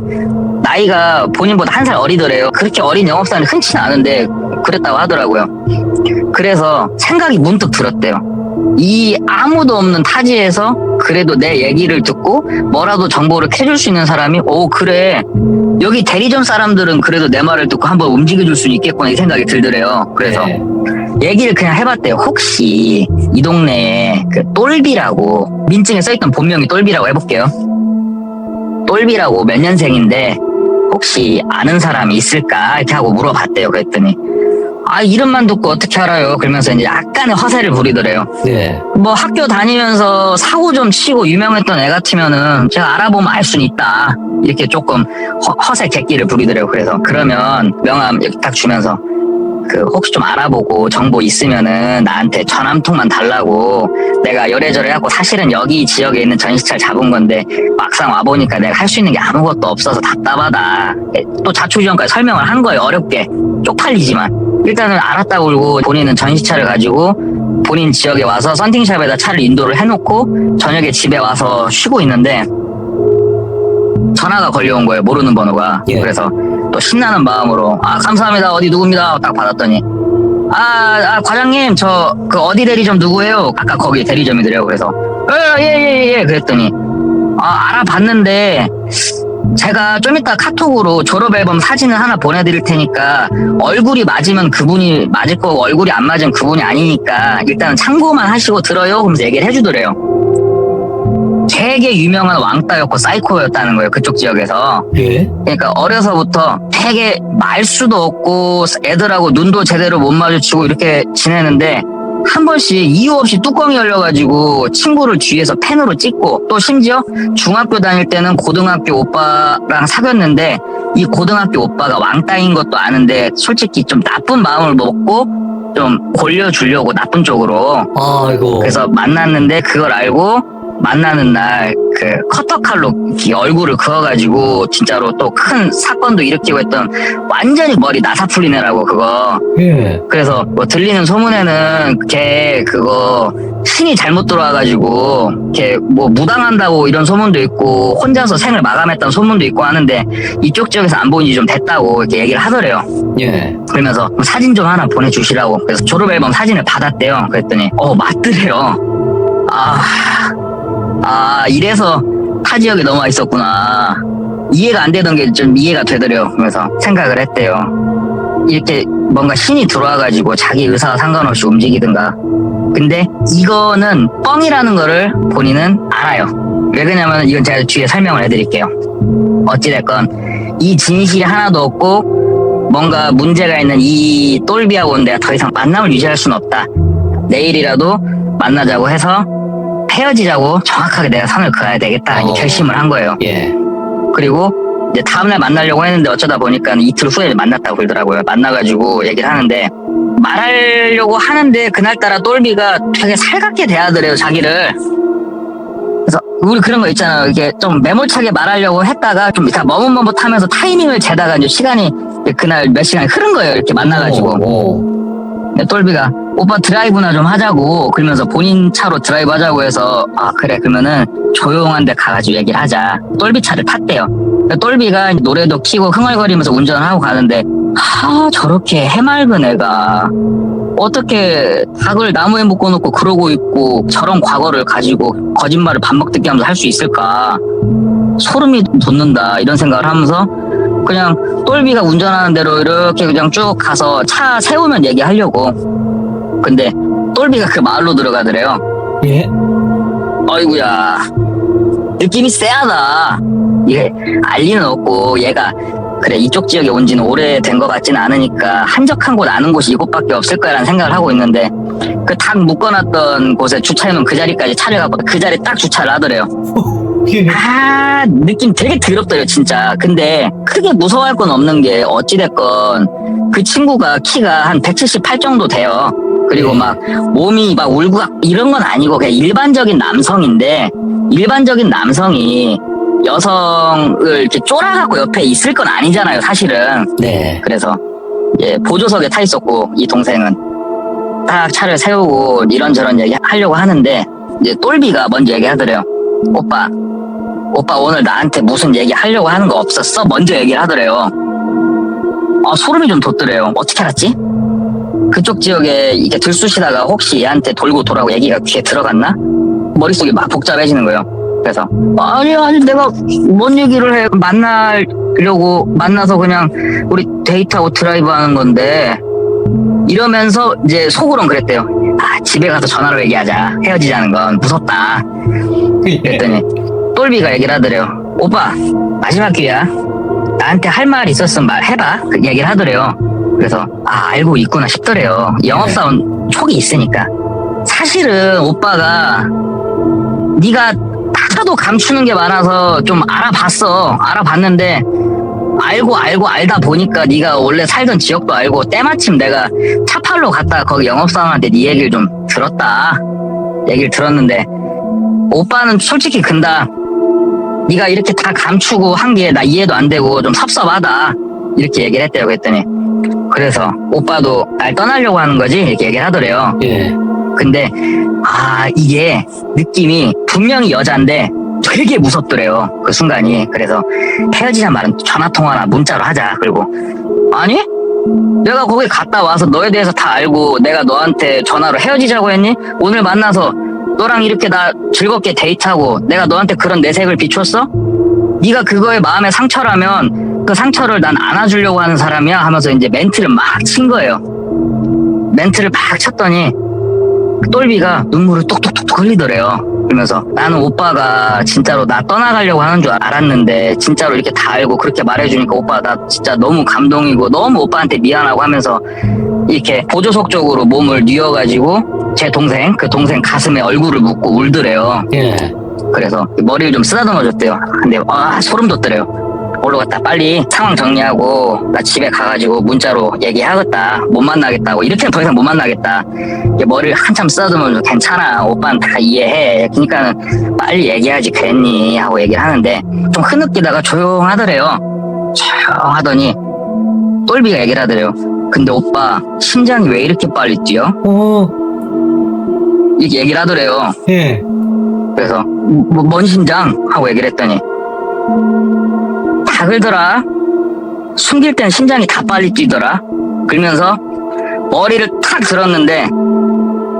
[SPEAKER 1] 나이가 본인보다 1살 어리더래요. 그렇게 어린 영업사원이 흔치는 않은데 그랬다고 하더라고요. 그래서 생각이 문득 들었대요. 이 아무도 없는 타지에서 그래도 내 얘기를 듣고 뭐라도 정보를 캐줄 수 있는 사람이 그래 여기 대리점 사람들은 그래도 내 말을 듣고 한번 움직여줄 수 있겠구나 이 생각이 들더래요. 그래서 얘기를 그냥 해봤대요. 혹시 이 동네에 그 똘비라고 민증에 써있던 본명이 똘비라고 해볼게요. 똘비라고 몇 년생인데 혹시 아는 사람이 있을까 이렇게 하고 물어봤대요. 그랬더니 아, 이름만 듣고 어떻게 알아요? 그러면서 이제 약간의 허세를 부리더래요.
[SPEAKER 2] 네.
[SPEAKER 1] 뭐 학교 다니면서 사고 좀 치고 유명했던 애 같으면은 제가 알아보면 알 수는 있다. 이렇게 조금 허세 객기를 부리더래요. 그래서 그러면 명함 이렇게 딱 주면서 그 혹시 좀 알아보고 정보 있으면은 나한테 전화 한 통만 달라고. 내가 요래저래 하고 사실은 여기 지역에 있는 전시차를 잡은 건데 막상 와보니까 내가 할 수 있는 게 아무것도 없어서 답답하다. 또 자초지종까지 설명을 한 거예요. 어렵게. 쪽팔리지만. 일단은 알았다고 그러고 본인은 전시차를 가지고 본인 지역에 와서 썬팅샵에다 차를 인도를 해놓고 저녁에 집에 와서 쉬고 있는데 전화가 걸려온 거예요. 모르는 번호가.
[SPEAKER 2] 예.
[SPEAKER 1] 그래서 또 신나는 마음으로 아 감사합니다. 어디 누굽니다. 딱 받았더니 과장님 저 그 어디 대리점 누구예요? 아까 거기 대리점이더래요. 그래서 예 그랬더니 알아봤는데 제가 좀 이따 카톡으로 졸업앨범 사진을 하나 보내드릴 테니까 얼굴이 맞으면 그분이 맞을 거고 얼굴이 안 맞으면 그분이 아니니까 일단은 참고만 하시고 들어요. 그러면서 얘기를 해주더래요. 되게 유명한 왕따였고 사이코였다는 거예요. 그쪽 지역에서.
[SPEAKER 2] 예.
[SPEAKER 1] 그러니까 어려서부터 되게 말수도 없고 애들하고 눈도 제대로 못 마주치고 이렇게 지내는데 한 번씩 이유 없이 뚜껑이 열려가지고 친구를 뒤에서 펜으로 찍고 또 심지어 중학교 다닐 때는 고등학교 오빠랑 사귀었는데 이 고등학교 오빠가 왕따인 것도 아는데 솔직히 좀 나쁜 마음을 먹고 좀 골려주려고 나쁜 쪽으로.
[SPEAKER 2] 아이고.
[SPEAKER 1] 그래서 만났는데 그걸 알고 만나는 날 그 커터칼로 이렇게 얼굴을 그어가지고 진짜로 또 큰 사건도 일으키고 했던 완전히 머리 나사 풀리네라고 그거.
[SPEAKER 2] 예.
[SPEAKER 1] 그래서 뭐 들리는 소문에는 걔 그거 신이 잘못 들어와가지고 걔 뭐 무당한다고 이런 소문도 있고 혼자서 생을 마감했다는 소문도 있고 하는데 이쪽 지역에서 안 본 지 좀 됐다고 이렇게 얘기를 하더래요.
[SPEAKER 2] 예.
[SPEAKER 1] 그러면서 사진 좀 하나 보내주시라고. 그래서 졸업앨범 사진을 받았대요. 그랬더니 맞더래요. 이래서 타 지역에 넘어와 있었구나. 이해가 안 되던 게 좀 이해가 되더래요. 그러면서 생각을 했대요. 이렇게 뭔가 신이 들어와가지고 자기 의사와 상관없이 움직이든가. 근데 이거는 뻥이라는 거를 본인은 알아요. 왜 그러냐면 이건 제가 뒤에 설명을 해드릴게요. 어찌됐건 이 진실이 하나도 없고 뭔가 문제가 있는 이 똘비하고는 내가 더 이상 만남을 유지할 수는 없다. 내일이라도 만나자고 해서 헤어지자고 정확하게 내가 선을 그어야 되겠다 이 결심을 한 거예요.
[SPEAKER 2] 예.
[SPEAKER 1] 그리고 이제 다음날 만나려고 했는데 어쩌다 보니까 이틀 후에 만났다고 그러더라고요. 만나가지고 얘기를 하는데 말하려고 하는데 그날따라 똘비가 되게 살갑게 대하더래요. 자기를. 그래서 우리 그런 거 있잖아요. 이렇게 좀 매몰차게 말하려고 했다가 좀 이렇게 머뭇머뭇하면서 타이밍을 재다가 이제 시간이 그날 몇 시간이 흐른 거예요. 이렇게 만나가지고. 근데 똘비가 오빠 드라이브나 좀 하자고 그러면서 본인 차로 드라이브 하자고 해서 그래 그러면은 조용한 데 가가지고 얘기를 하자. 똘비 차를 탔대요. 똘비가 노래도 키고 흥얼거리면서 운전을 하고 가는데 저렇게 해맑은 애가 어떻게 닭을 나무에 묶어놓고 그러고 있고 저런 과거를 가지고 거짓말을 반복듣게 하면서 할 수 있을까. 소름이 돋는다 이런 생각을 하면서 그냥 똘비가 운전하는 대로 이렇게 그냥 쭉 가서 차 세우면 얘기하려고. 근데 똘비가 그 마을로 들어가더래요.
[SPEAKER 2] 예.
[SPEAKER 1] 어이구야 느낌이 쎄하다. 이게 알 리는 없고 얘가 그래 이쪽 지역에 온 지는 오래된 것 같지는 않으니까 한적한 곳 아는 곳이 이곳밖에 없을 거라는 생각을 하고 있는데 그 닭 묶어놨던 곳에 주차해놓은 그 자리까지 차를 갖고 그 자리에 딱 주차를 하더래요. 느낌 되게 더럽더래요 진짜. 근데 크게 무서워할 건 없는 게 어찌됐건 그 친구가 키가 한 178 정도 돼요. 그리고 막 몸이 막 울고각 이런 건 아니고 그냥 일반적인 남성인데 일반적인 남성이 여성을 이렇게 쫄아갖고 옆에 있을 건 아니잖아요 사실은.
[SPEAKER 2] 네.
[SPEAKER 1] 그래서 보조석에 타 있었고 이 동생은 딱 차를 세우고 이런저런 얘기 하려고 하는데 이제 똘비가 먼저 얘기하더래요. 오빠 오늘 나한테 무슨 얘기 하려고 하는 거 없었어? 먼저 얘기를 하더래요. 소름이 좀 돋더래요. 어떻게 알았지? 그쪽 지역에 이게 들쑤시다가 혹시 얘한테 돌고 돌아고 얘기가 귀에 들어갔나? 머릿속이 막 복잡해지는 거예요. 그래서 아니 내가 뭔 얘기를 해. 만나려고 만나서 그냥 우리 데이트하고 드라이브 하는 건데 이러면서 이제 속으론 그랬대요. 집에 가서 전화로 얘기하자. 헤어지자는 건 무섭다. 그랬더니 똘비가 얘기를 하더래요. 오빠 마지막 기회야. 나한테 할 말 있었으면 말해봐. 그 얘기를 하더래요. 그래서 알고 있구나 싶더래요. 영업사원 촉이 있으니까. 사실은 오빠가 네가 하도 감추는 게 많아서 좀 알아봤는데 알다 보니까 네가 원래 살던 지역도 알고 때마침 내가 차팔로 갔다가 거기 영업사원한테 네 얘기를 좀 얘기를 들었는데 오빠는 솔직히 근다. 네가 이렇게 다 감추고 한 게 나 이해도 안 되고 좀 섭섭하다 이렇게 얘기를 했대요. 그랬더니 그래서 오빠도 날 떠나려고 하는 거지 이렇게 얘기를 하더래요.
[SPEAKER 2] 예.
[SPEAKER 1] 근데 이게 느낌이 분명히 여잔데 되게 무섭더래요. 그 순간이. 그래서 헤어지자 말은 전화통화나 문자로 하자. 그리고 아니 내가 거기 갔다 와서 너에 대해서 다 알고 내가 너한테 전화로 헤어지자고 했니? 오늘 만나서 너랑 이렇게 나 즐겁게 데이트하고 내가 너한테 그런 내색을 비췄어? 네가 그거에 마음에 상처라면 그 상처를 난 안아주려고 하는 사람이야 하면서 이제 멘트를 막 친 거예요. 멘트를 막 쳤더니 똘비가 눈물을 똑똑똑 흘리더래요. 그러면서 나는 오빠가 진짜로 나 떠나가려고 하는 줄 알았는데 진짜로 이렇게 다 알고 그렇게 말해주니까 오빠 나 진짜 너무 감동이고 너무 오빠한테 미안하고 하면서 이렇게 보조석쪽으로 몸을 뉘어가지고 제 동생 그 동생 가슴에 얼굴을 묻고 울더래요.
[SPEAKER 2] 예.
[SPEAKER 1] 그래서 머리를 좀 쓰다듬어 줬대요. 근데 소름 돋더래요. 올라갔다 빨리 상황 정리하고 나 집에 가가지고 문자로 얘기하겠다. 못 만나겠다고. 이렇게는 더 이상 못 만나겠다. 머리를 한참 쓰다듬으면서 괜찮아. 오빠는 다 이해해. 그러니까는 빨리 얘기하지 그랬니 하고 얘기를 하는데 좀 흐느끼다가 조용하더래요. 조용하더니 똘비가 얘기를 하더래요. 근데 오빠 심장이 왜 이렇게 빨리 뛰어? 이렇게 얘기를 하더래요.
[SPEAKER 2] 예.
[SPEAKER 1] 그래서 뭔 심장? 하고 얘기를 했더니 다 그러더라. 숨길 땐 심장이 다 빨리 뛰더라. 그러면서 머리를 탁 들었는데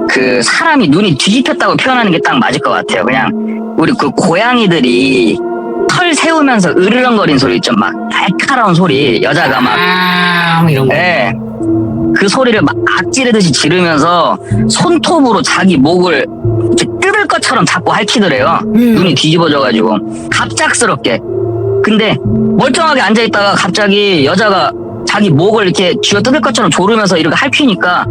[SPEAKER 1] 그 사람이 눈이 뒤집혔다고 표현하는 게 딱 맞을 것 같아요. 그냥 우리 그 고양이들이 털 세우면서 으르렁거리는 소리 있죠. 막 날카로운 소리. 여자가 막
[SPEAKER 2] 이런 거.
[SPEAKER 1] 네. 그 소리를 막 악지르듯이 지르면서 손톱으로 자기 목을 이렇게 뜯을 것처럼 자꾸 핥히더래요. 눈이 뒤집어져가지고 갑작스럽게. 근데 멀쩡하게 앉아있다가 갑자기 여자가 자기 목을 이렇게 쥐어 뜯을 것처럼 조르면서 이렇게 핥히니까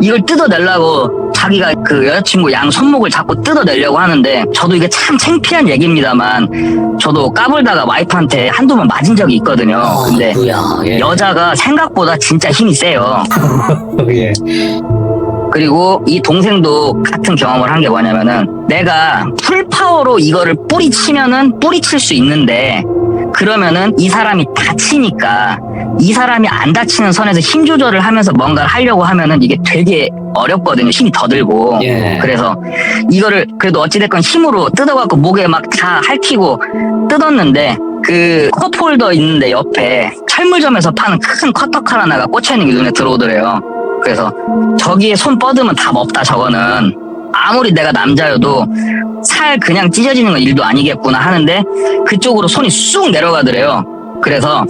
[SPEAKER 1] 이걸 뜯어내려고 자기가 그 여자친구 양 손목을 자꾸 뜯어내려고 하는데 저도 이게 참 창피한 얘기입니다만 저도 까불다가 와이프한테 한두 번 맞은 적이 있거든요. 근데
[SPEAKER 2] 예.
[SPEAKER 1] 여자가 생각보다 진짜 힘이 세요.
[SPEAKER 2] 예.
[SPEAKER 1] 그리고 이 동생도 같은 경험을 한 게 뭐냐면은 내가 풀파워로 이거를 뿌리치면은 뿌리칠 수 있는데 그러면은 이 사람이 다치니까 이 사람이 안 다치는 선에서 힘 조절을 하면서 뭔가를 하려고 하면은 이게 되게 어렵거든요. 힘이 더 들고.
[SPEAKER 2] 예.
[SPEAKER 1] 그래서 이거를 그래도 어찌됐건 힘으로 뜯어갖고 목에 막 다 핥히고 뜯었는데 그 컵홀더 있는데 옆에 철물점에서 파는 큰 커터칼 하나가 꽂혀있는 게 눈에 들어오더래요. 그래서 저기에 손 뻗으면 답 없다 저거는. 아무리 내가 남자여도 살 그냥 찢어지는 건 일도 아니겠구나 하는데 그쪽으로 손이 쑥 내려가더래요. 그래서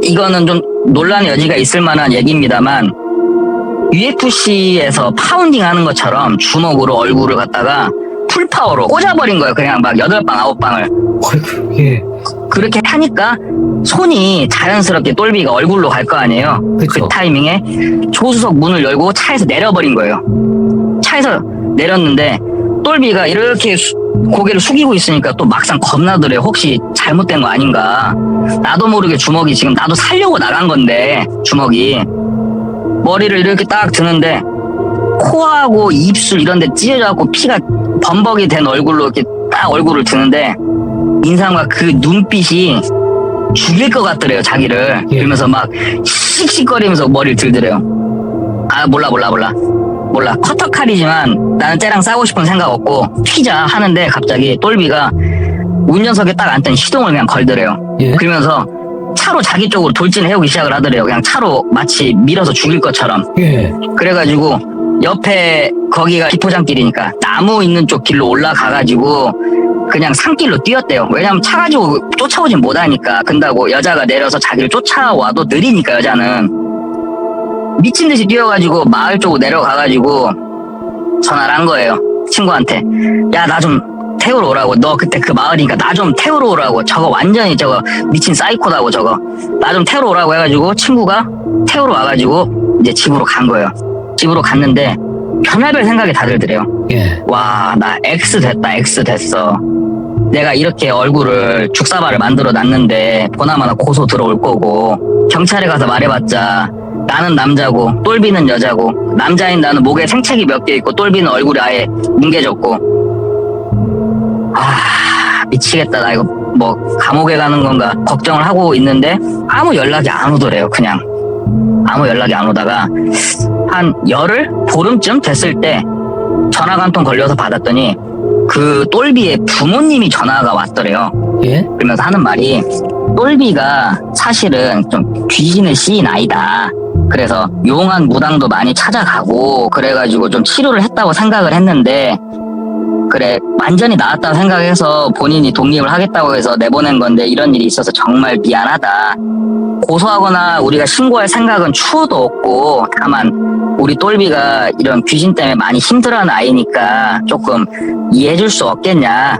[SPEAKER 1] 이거는 좀 논란의 여지가 있을 만한 얘기입니다만 UFC에서 파운딩 하는 것처럼 주먹으로 얼굴을 갖다가 풀파워로 꽂아버린 거예요. 그냥 막 8방 9방을.
[SPEAKER 2] 어이구, 예.
[SPEAKER 1] 그렇게 하니까 손이 자연스럽게 똘비가 얼굴로 갈 거 아니에요.
[SPEAKER 2] 그쵸.
[SPEAKER 1] 그 타이밍에 조수석 문을 열고 차에서 내려버린 거예요. 차에서 내렸는데 똘비가 이렇게 고개를 숙이고 있으니까 또 막상 겁나더래요. 혹시 잘못된 거 아닌가. 나도 모르게 주먹이 지금 나도 살려고 나간 건데 주먹이 머리를 이렇게 딱 드는데 코하고 입술 이런 데 찢어져갖고 피가 범벅이 된 얼굴로 이렇게 딱 얼굴을 드는데 인상과 그 눈빛이 죽일 것 같더래요. 자기를.
[SPEAKER 2] 예.
[SPEAKER 1] 그러면서 막 씩씩거리면서 머리를 들더래요. 몰라. 커터칼이지만 나는 쟤랑 싸우고 싶은 생각 없고 튀자 하는데 갑자기 똘비가 운전석에 딱 앉더니 시동을 그냥 걸더래요.
[SPEAKER 2] 예.
[SPEAKER 1] 그러면서 차로 자기 쪽으로 돌진을 해오기 시작을 하더래요. 그냥 차로 마치 밀어서 죽일 것처럼.
[SPEAKER 2] 예.
[SPEAKER 1] 그래가지고 옆에 거기가 비포장길이니까 나무 있는 쪽 길로 올라가가지고 그냥 산길로 뛰었대요. 왜냐면 차 가지고 쫓아오진 못하니까. 근다고 여자가 내려서 자기를 쫓아와도 느리니까 여자는. 미친 듯이 뛰어가지고 마을 쪽으로 내려가가지고 전화를 한 거예요. 친구한테. 야, 나 좀 태우러 오라고. 너 그때 그 마을이니까 나 좀 태우러 오라고. 저거 완전히 저거 미친 사이코다고 저거. 나 좀 태우러 오라고 해가지고 친구가 태우러 와가지고 이제 집으로 간 거예요. 집으로 갔는데 별의별 생각이 다 들더래요.
[SPEAKER 2] 예.
[SPEAKER 1] 와, 나 X 됐다, X 됐어. 내가 이렇게 얼굴을 죽사발을 만들어 놨는데 보나마나 고소 들어올 거고, 경찰에 가서 말해봤자 나는 남자고 똘비는 여자고, 남자인 나는 목에 생채기 몇 개 있고 똘비는 얼굴이 아예 뭉개졌고, 아 미치겠다. 나 이거 뭐 감옥에 가는 건가 걱정을 하고 있는데 아무 연락이 안 오더래요. 그냥 아무 연락이 안 오다가 한 열흘? 보름쯤 됐을 때 전화가 한 통 걸려서 받았더니 그 똘비의 부모님이 전화가 왔더래요.
[SPEAKER 2] 예?
[SPEAKER 1] 그러면서 하는 말이, 똘비가 사실은 좀 귀신을 씌인 아이다. 그래서 용한 무당도 많이 찾아가고 그래가지고 좀 치료를 했다고 생각을 했는데, 그래 완전히 나았다고 생각해서 본인이 독립을 하겠다고 해서 내보낸 건데 이런 일이 있어서 정말 미안하다. 고소하거나 우리가 신고할 생각은 추호도 없고, 다만 우리 똘비가 이런 귀신 때문에 많이 힘들어하는 아이니까 조금 이해해줄 수 없겠냐,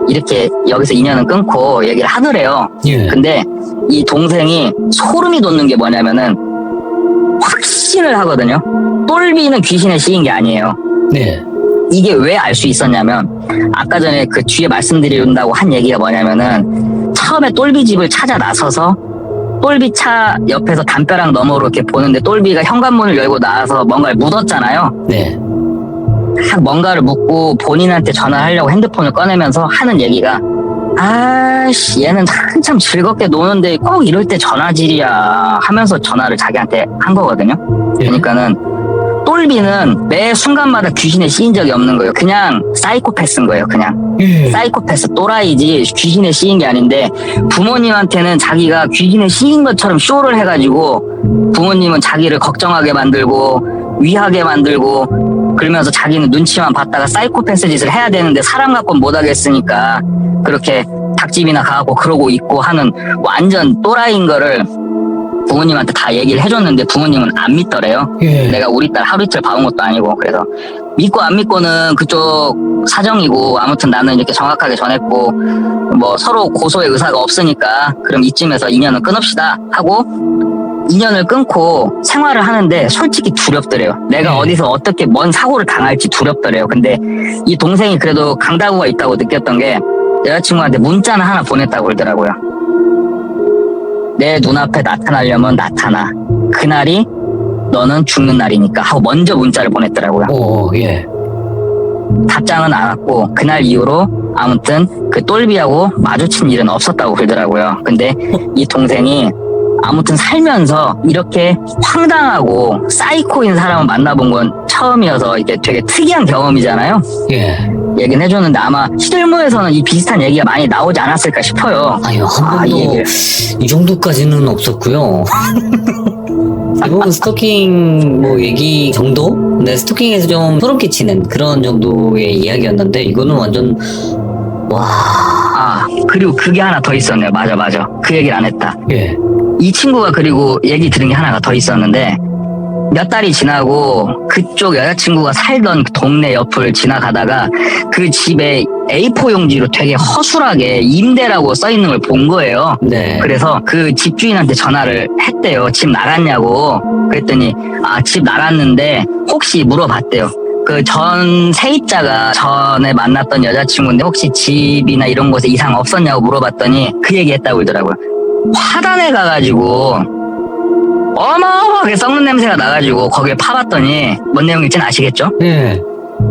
[SPEAKER 1] 이렇게 여기서 인연은 끊고 얘기를 하더래요.
[SPEAKER 2] 예.
[SPEAKER 1] 근데 이 동생이 소름이 돋는 게 뭐냐면은 확신을 하거든요. 똘비는 귀신에 씌인 게 아니에요.
[SPEAKER 2] 네.
[SPEAKER 1] 이게 왜 알 수 있었냐면, 아까 전에 그 뒤에 말씀드린다고 한 얘기가 뭐냐면은, 처음에 똘비 집을 찾아 나서서 똘비 차 옆에서 담벼락 너머로 이렇게 보는데 똘비가 현관문을 열고 나와서 뭔가를 묻었잖아요.
[SPEAKER 2] 네.
[SPEAKER 1] 딱 뭔가를 묻고 본인한테 전화하려고 핸드폰을 꺼내면서 하는 얘기가, 아씨 얘는 한참 즐겁게 노는데 꼭 이럴 때 전화질이야 하면서 전화를 자기한테 한 거거든요.
[SPEAKER 2] 예.
[SPEAKER 1] 그러니까는 똘비는 매 순간마다 귀신에 씌인 적이 없는 거예요. 그냥 사이코패스인 거예요. 그냥
[SPEAKER 2] 예.
[SPEAKER 1] 사이코패스 또라이지 귀신에 씌인 게 아닌데, 부모님한테는 자기가 귀신에 씌인 것처럼 쇼를 해가지고 부모님은 자기를 걱정하게 만들고 위하게 만들고, 그러면서 자기는 눈치만 봤다가 사이코패스 짓을 해야 되는데 사람 갖고는 못하겠으니까 그렇게 닭집이나 가고 그러고 있고 하는 완전 또라이인 거를 부모님한테 다 얘기를 해줬는데 부모님은 안 믿더래요.
[SPEAKER 2] 예.
[SPEAKER 1] 내가 우리 딸 하루 이틀 봐온 것도 아니고. 그래서 믿고 안 믿고는 그쪽 사정이고, 아무튼 나는 이렇게 정확하게 전했고, 뭐 서로 고소의 의사가 없으니까 그럼 이쯤에서 인연을 끊읍시다 하고 인연을 끊고 생활을 하는데 솔직히 두렵더래요. 내가 어디서 어떻게 뭔 사고를 당할지 두렵더래요. 근데 이 동생이 그래도 강다구가 있다고 느꼈던 게, 여자친구한테 문자는 하나 보냈다고 그러더라고요. 내 눈앞에 나타나려면 나타나. 그날이 너는 죽는 날이니까 하고 먼저 문자를 보냈더라고요.
[SPEAKER 2] 오, 예.
[SPEAKER 1] 답장은 안 왔고, 그날 이후로 아무튼 그 똘비하고 마주친 일은 없었다고 그러더라고요. 근데 이 동생이 아무튼 살면서 이렇게 황당하고 사이코인 사람을 만나본 건 처음이어서 이게 되게 특이한 경험이잖아요.
[SPEAKER 2] 예.
[SPEAKER 1] 얘기는 해줬는데 아마 시들무에서는 이 비슷한 얘기가 많이 나오지 않았을까 싶어요.
[SPEAKER 2] 아유, 한
[SPEAKER 1] 이
[SPEAKER 2] 번도
[SPEAKER 1] 얘기를.
[SPEAKER 2] 이 정도까지는 없었고요. 대부분 스토킹 뭐 얘기 정도? 네, 스토킹에서 좀 소름 끼치는 그런 정도의 이야기였는데, 이거는 완전 와.
[SPEAKER 1] 아, 그리고 그게 하나 더 있었네요. 맞아. 그 얘기를 안 했다.
[SPEAKER 2] 예.
[SPEAKER 1] 이 친구가 그리고 얘기 들은 게 하나가 더 있었는데, 몇 달이 지나고 그쪽 여자친구가 살던 그 동네 옆을 지나가다가 그 집에 A4 용지로 되게 허술하게 임대라고 써있는 걸 본 거예요.
[SPEAKER 2] 네.
[SPEAKER 1] 그래서 그 집주인한테 전화를 했대요. 집 나갔냐고. 그랬더니 집 나갔는데 혹시 물어봤대요. 그 전 세입자가 전에 만났던 여자친구인데 혹시 집이나 이런 곳에 이상 없었냐고 물어봤더니 그 얘기 했다고 그러더라고요. 화단에 가가지고 어마어마하게 썩는 냄새가 나가지고 거기에 파봤더니 뭔 내용일지는 아시겠죠?
[SPEAKER 2] 예.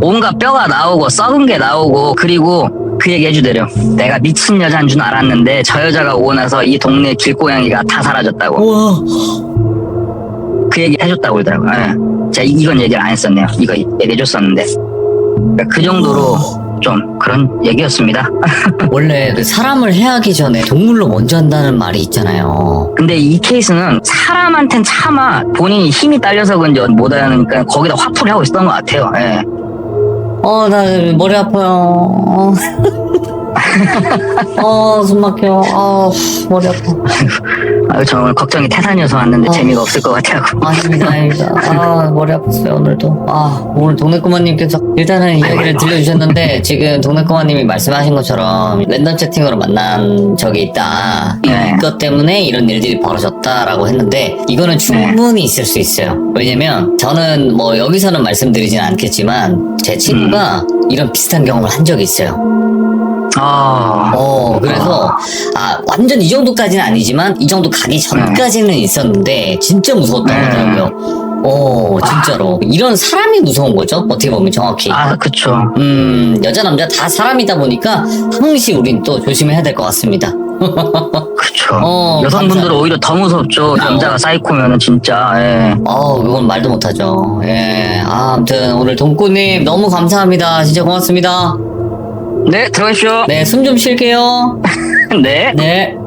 [SPEAKER 1] 온갖 뼈가 나오고 썩은 게 나오고, 그리고 그 얘기 해주더래요. 내가 미친 여자인 줄 알았는데 저 여자가 오고 나서 이 동네 길고양이가 다 사라졌다고.
[SPEAKER 2] 우와.
[SPEAKER 1] 그 얘기 해줬다고 그러더라고요. 예. 제가 이건 얘기를 안 했었네요. 이거 얘기해줬었는데. 그러니까 그 정도로 좀 그런 얘기였습니다.
[SPEAKER 2] 원래 그 사람을 해하기 전에 동물로 먼저 한다는 말이 있잖아요.
[SPEAKER 1] 근데 이 케이스는 사람한텐 차마 본인이 힘이 딸려서 그런지 못하니까 거기다 화풀이 하고 있었던 것 같아요. 예.
[SPEAKER 2] 나 머리 아파요. 숨 막혀. 머리 아파.
[SPEAKER 1] 아유, 저 오늘 걱정이 태산이어서 왔는데 재미가 없을 것 같아요.
[SPEAKER 2] 아닙니다. 머리 아팠어요, 오늘도. 오늘 동네꼬마님께서 일단은 이야기를 들려주셨는데, 지금 동네꼬마님이 말씀하신 것처럼 랜덤 채팅으로 만난 적이 있다.
[SPEAKER 1] 네.
[SPEAKER 2] 이것 때문에 이런 일들이 벌어졌다라고 했는데, 이거는 충분히 있을 수 있어요. 왜냐면, 저는 뭐 여기서는 말씀드리진 않겠지만, 제 친구가 이런 비슷한 경험을 한 적이 있어요. 그래서, 완전 이 정도까지는 아니지만, 이 정도 가기 전까지는 있었는데, 진짜 무서웠다고 하더라고요. 진짜로. 이런 사람이 무서운 거죠? 어떻게 보면 정확히.
[SPEAKER 1] 그쵸.
[SPEAKER 2] 여자, 남자 다 사람이다 보니까, 항시 우린 또 조심해야 될 것 같습니다.
[SPEAKER 1] 그쵸. 여성분들은 오히려 더 무섭죠. 남자가 사이코면은 진짜, 예.
[SPEAKER 2] 그건 말도 못하죠. 예. 아무튼, 오늘 동꾸님 너무 감사합니다. 진짜 고맙습니다.
[SPEAKER 1] 네, 들어가십시오.
[SPEAKER 2] 네, 숨 좀 쉴게요.
[SPEAKER 1] 네.
[SPEAKER 2] 네.